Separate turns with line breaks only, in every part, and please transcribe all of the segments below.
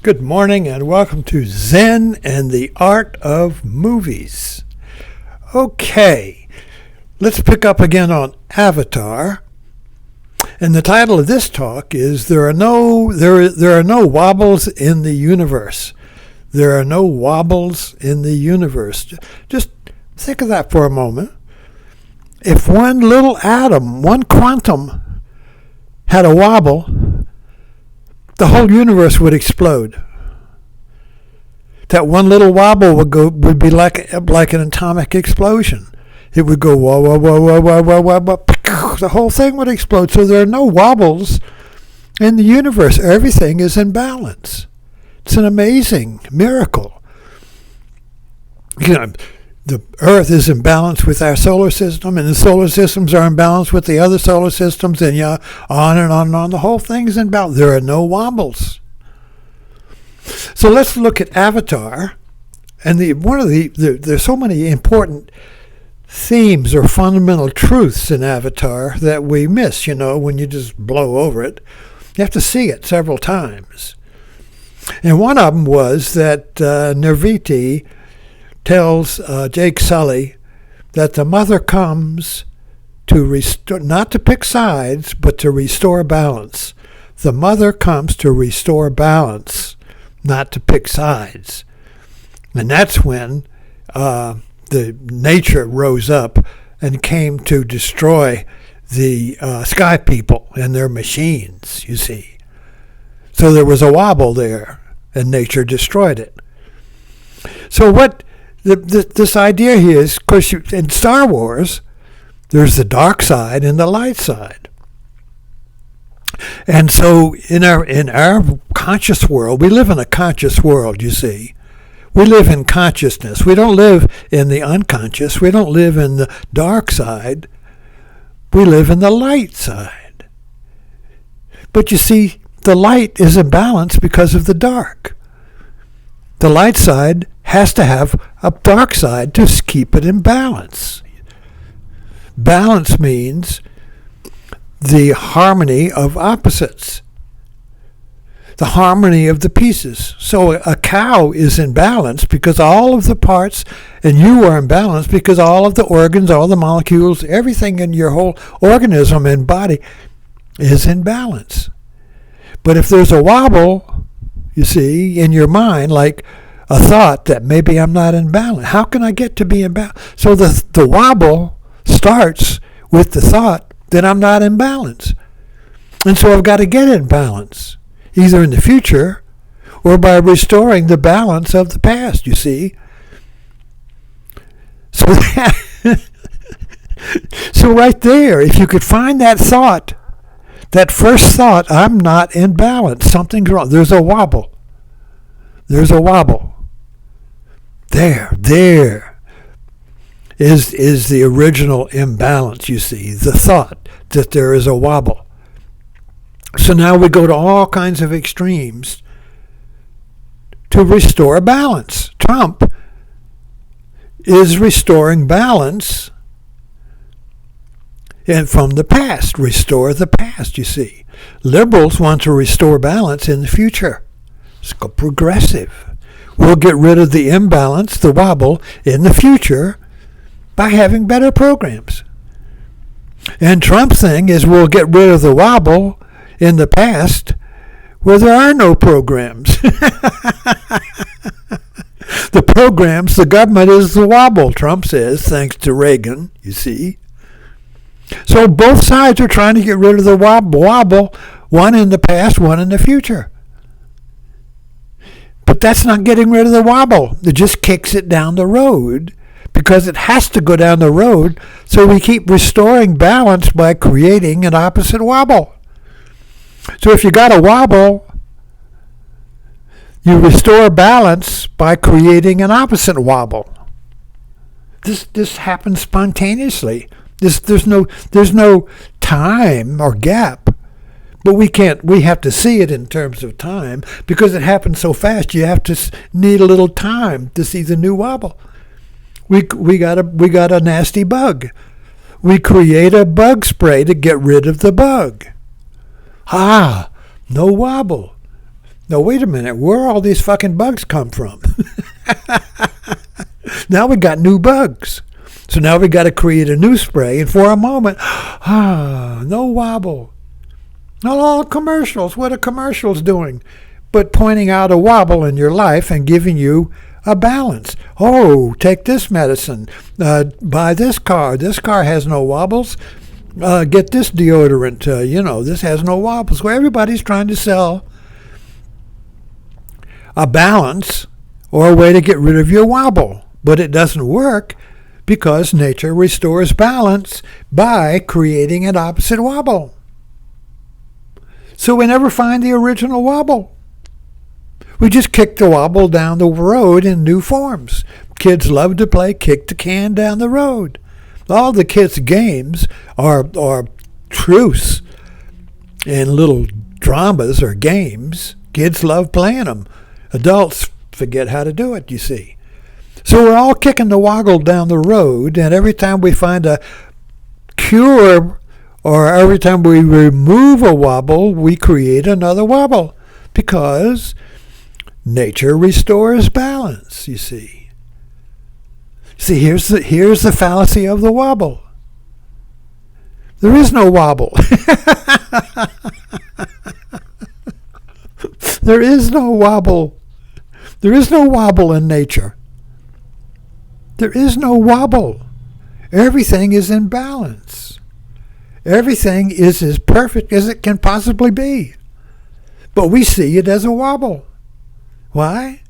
Good morning and welcome to Zen and the Art of Movies. Okay, let's pick up again on Avatar. And the title of this talk is There are no wobbles in the universe. There are no wobbles in the universe. Just think of that for a moment. If one little atom, one quantum, had a wobble, the whole universe would explode. That one little wobble would be like an atomic explosion. It would go whoa, whoa, whoa, whoa, whoa, whoa, whoa, whoa. The whole thing would explode. So there are no wobbles in the universe. Everything is in balance. It's an amazing miracle. The Earth is in balance with our solar system, and the solar systems are in balance with the other solar systems, and on and on and on. The whole thing's in balance. There are no wobbles. So let's look at Avatar, and there's so many important themes or fundamental truths in Avatar that we miss. When you just blow over it, you have to see it several times. And one of them was that Nirviti tells Jake Sully that the mother comes to restore, not to pick sides, but to restore balance. The mother comes to restore balance, not to pick sides. And that's when the nature rose up and came to destroy the sky people and their machines, you see. So there was a wobble there, and nature destroyed it. So what this idea here is, of course, in Star Wars, there's the dark side and the light side. And so in our conscious world, we live in a conscious world, you see. We live in consciousness. We don't live in the unconscious. We don't live in the dark side. We live in the light side. But you see, the light is in balance because of the dark. The light side has to have a dark side to keep it in balance. Balance means the harmony of opposites, the harmony of the pieces. So a cow is in balance because all of the parts, and you are in balance because all of the organs, all the molecules, everything in your whole organism and body is in balance. But if there's a wobble, you see, in your mind, like a thought that maybe I'm not in balance. How can I get to be in balance? So the wobble starts with the thought that I'm not in balance. And so I've got to get in balance, either in the future or by restoring the balance of the past, you see. So right there, if you could find that thought, that first thought, I'm not in balance, something's wrong. There's a wobble. There's a wobble. There is the original imbalance, you see, the thought that there is a wobble. So now we go to all kinds of extremes to restore balance. Trump is restoring balance and from the past, restore the past, you see. Liberals want to restore balance in the future. It's progressive. We'll get rid of the imbalance, the wobble, in the future by having better programs. And Trump's thing is we'll get rid of the wobble in the past where there are no programs. The programs, the government is the wobble, Trump says, thanks to Reagan, you see. So both sides are trying to get rid of the wobble, one in the past, one in the future. But that's not getting rid of the wobble. It just kicks it down the road because it has to go down the road. So we keep restoring balance by creating an opposite wobble. So if you got a wobble, you restore balance by creating an opposite wobble. This happens spontaneously. There's no time or gap. But we have to see it in terms of time because it happens so fast. You have to need a little time to see the new wobble. We got a nasty bug. We create a bug spray to get rid of the bug. No wobble. No, wait a minute. Where all these fucking bugs come from? Now we got new bugs. So now we got to create a new spray. And for a moment, no wobble. Not all commercials. What are commercials doing? But pointing out a wobble in your life and giving you a balance. Oh, take this medicine. Buy this car. This car has no wobbles. Get this deodorant. This has no wobbles. Well, everybody's trying to sell a balance or a way to get rid of your wobble. But it doesn't work because nature restores balance by creating an opposite wobble. So we never find the original wobble. We just kick the wobble down the road in new forms. Kids love to play kick the can down the road. All the kids' games are truce and little dramas or games. Kids love playing them. Adults forget how to do it, you see. So we're all kicking the wobble down the road, and every time we find a cure or every time we remove a wobble, we create another wobble because nature restores balance, you see. See, here's the fallacy of the wobble. There is no wobble. There is no wobble. There is no wobble in nature. There is no wobble. Everything is in balance. Everything is as perfect as it can possibly be. But we see it as a wobble. Why?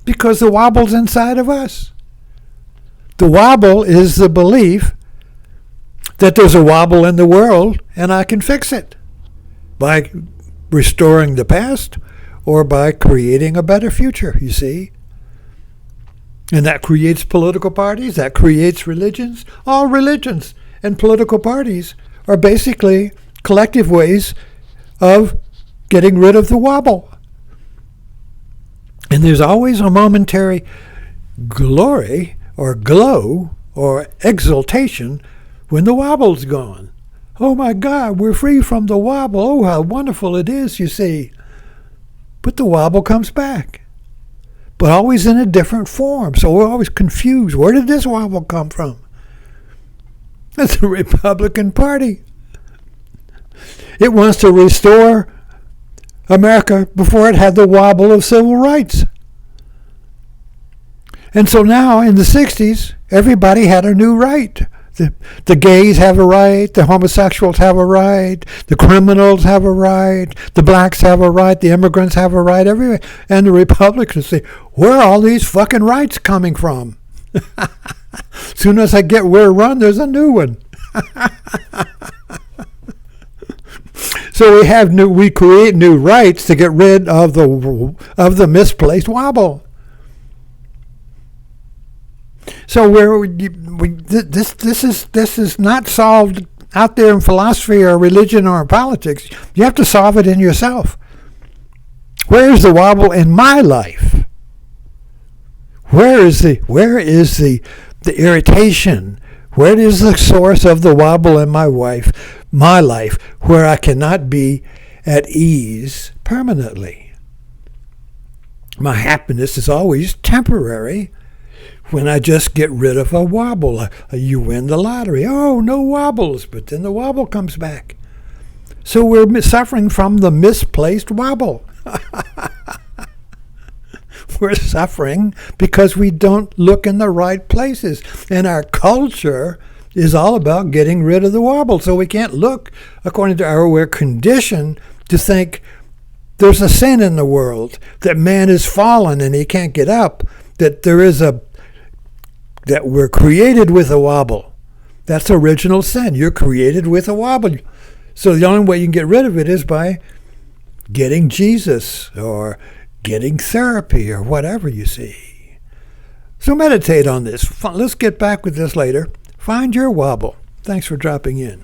Because the wobble's inside of us. The wobble is the belief that there's a wobble in the world and I can fix it by restoring the past or by creating a better future, you see. And that creates political parties, that creates religions. All religions and political parties are basically collective ways of getting rid of the wobble. And there's always a momentary glory or glow or exultation when the wobble's gone. Oh my God, we're free from the wobble. Oh, how wonderful it is, you see. But the wobble comes back. But always in a different form. So we're always confused. Where did this wobble come from? It's the Republican Party. It wants to restore America before it had the wobble of civil rights. And so now in the 60s, everybody had a new right. The gays have a right, the homosexuals have a right, the criminals have a right, the blacks have a right, the immigrants have a right, everywhere. And the Republicans say, where are all these fucking rights coming from? As soon as I get where run, there's a new one. So we create new rights to get rid of the misplaced wobble. So this is not solved out there in philosophy or religion or politics. You have to solve it in yourself. Where is the wobble in my life? Where is the irritation? Where is the source of the wobble in my life where I cannot be at ease permanently? My happiness is always temporary. When I just get rid of a wobble, you win the lottery. Oh, no wobbles, but then the wobble comes back. So we're suffering from the misplaced wobble. We're suffering because we don't look in the right places. And our culture is all about getting rid of the wobble. So we can't look, according to we're conditioned to think there's a sin in the world, that man is fallen and he can't get up, that that we're created with a wobble. That's original sin. You're created with a wobble. So the only way you can get rid of it is by getting Jesus or getting therapy or whatever, you see. So meditate on this. Let's get back with this later. Find your wobble. Thanks for dropping in.